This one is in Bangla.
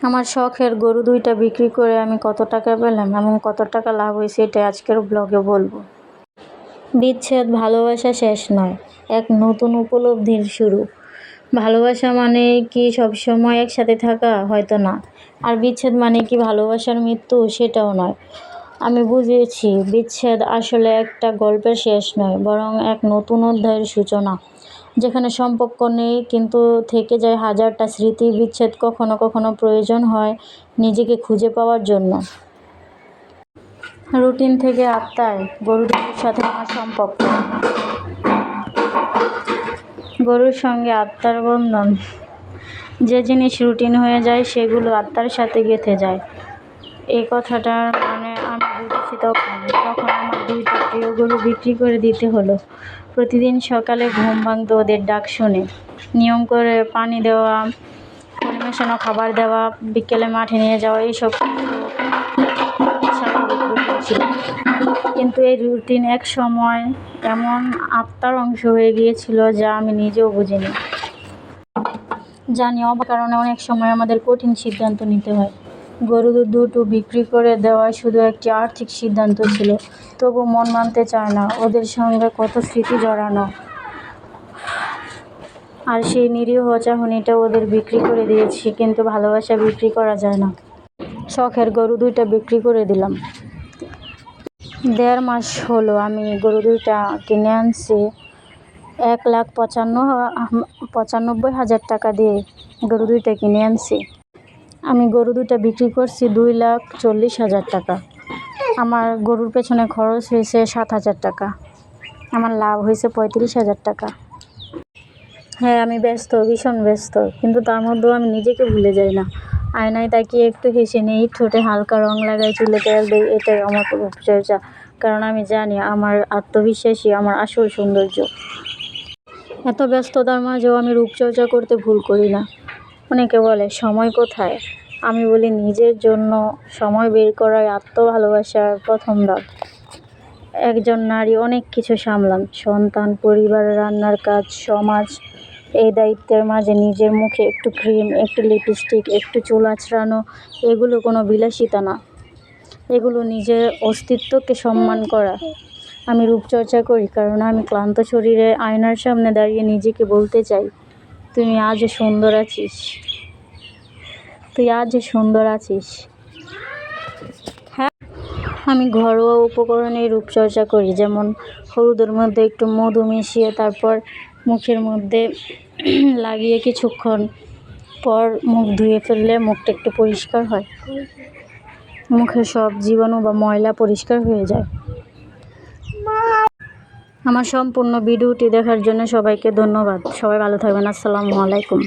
আমার শখের গরু দুইটা বিক্রি করে আমি কত টাকা পেলাম এবং কত টাকা লাভ হয়েছে এটাই আজকের ব্লগে বলবো। বিচ্ছেদ ভালোবাসা শেষ নয়, এক নতুন উপলব্ধির শুরু। ভালোবাসা মানে কি সবসময় একসাথে থাকা? হয়তো না। আর বিচ্ছেদ মানে কি ভালোবাসার মৃত্যু? সেটাও নয়। আমি বুঝেছি বিচ্ছেদ আসলে একটা গল্পের শেষ নয়, বরং এক নতুন অধ্যায়ের সূচনা, যেখানে সম্পর্ক নেই কিন্তু থেকে যায় হাজারটা স্মৃতি। বিচ্ছেদ কখনো কখনো প্রয়োজন হয় নিজেকে খুঁজে পাওয়ার জন্য। রুটিন থেকে আত্মায় গরু দুটির সাথে আমার সম্পর্ক। গরুর সঙ্গে আত্মার বন্ধন। যে জিনিস রুটিন হয়ে যায় সেগুলো আত্মার সাথে গেঁথে যায়। এই কথাটার মানে আমি বুঝেছি তখন আমার দুইটা প্রিয় গরু বিক্রি করে দিতে হলো। প্রতিদিন সকালে ঘুম ভাঙতো ওদের ডাক শুনে, নিয়ম করে পানি দেওয়া, পরিবেশনো খাবার দেওয়া, বিকেলে মাঠে নিয়ে যাওয়া, এইসব স্বাভাবিক রুটিন ছিল। কিন্তু এই রুটিন এক সময় এমন আত্মার অংশ হয়ে গিয়েছিল যা আমি নিজেও বুঝিনি। জানি অবাক কারণে অনেক সময় আমাদের কঠিন সিদ্ধান্ত নিতে হয়। গরু দুটো বিক্রি করে দেওয়া শুধু একটি আর্থিক সিদ্ধান্ত ছিল, তবু মন মানতে চায় না। ওদের সঙ্গে কত স্মৃতি জড়ানো, আর সেই নিরীহ চাহনিটা ওদের বিক্রি করে দিয়েছি। কিন্তু ভালোবাসা বিক্রি করা যায় না। শখের গরু দুইটা বিক্রি করে দিলাম। 1.5 মাস হলো আমি গরু দুইটা কিনে আনছি। 1,95,000 টাকা দিয়ে গরু দুইটা কিনে আনছি। আমি গরু দুইটা বিক্রি করছি 2,40,000 টাকা। আমার গরুর পেছনে খরচ হয়েছে 7,000 টাকা। আমার লাভ হয়েছে 35,000 টাকা। হ্যাঁ, আমি ব্যস্ত, ভীষণ ব্যস্ত, কিন্তু তার মধ্যেও আমি নিজেকে ভুলে যাই না। আয়নায় তাকিয়ে একটু হেসে নিই, ঠোঁটে হালকা রং লাগাই, চুলে তেল দিই। এটাই আমার রূপচর্চা, কারণ আমি জানি আমার আত্মবিশ্বাসী আমার আসল সৌন্দর্য। এত ব্যস্ততার মাঝেও আমি রূপচর্চা করতে ভুল করি না। অনেকে বলে সময় কোথায়? আমি বলি নিজের জন্য সময় বের করাই আত্মভালোবাসার প্রথম ধাপ। একজন নারী অনেক কিছু সামলান, সন্তান, পরিবার, রান্নার কাজ, সমাজ। এই দায়িত্বের মাঝে নিজের মুখে একটু ক্রিম, একটু লিপস্টিক, একটু চুল আঁচড়ানো, এগুলো কোনো বিলাসিতা না, এগুলো নিজের অস্তিত্বকে সম্মান করা। আমি রূপচর্চা করি কারণ আমি ক্লান্ত শরীরে আয়নার সামনে দাঁড়িয়ে নিজেকে বলতে চাই, তুমি আজও সুন্দর আছিস, তুই আজও সুন্দর আছিস। হ্যাঁ, আমি ঘরোয়া উপকরণে রূপচর্চা করি, যেমন হলুদের মধ্যে একটু মধু মিশিয়ে তারপর মুখের মধ্যে লাগিয়ে কিছুক্ষণ পর মুখ ধুয়ে ফেললে মুখটা একটু পরিষ্কার হয়, মুখের সব জীবাণু বা ময়লা পরিষ্কার হয়ে যায়। আমার সম্পূর্ণ ভিডিওটি দেখার জন্য সবাইকে ধন্যবাদ। সবাই ভালো থাকবেন। আসসালামু আলাইকুম।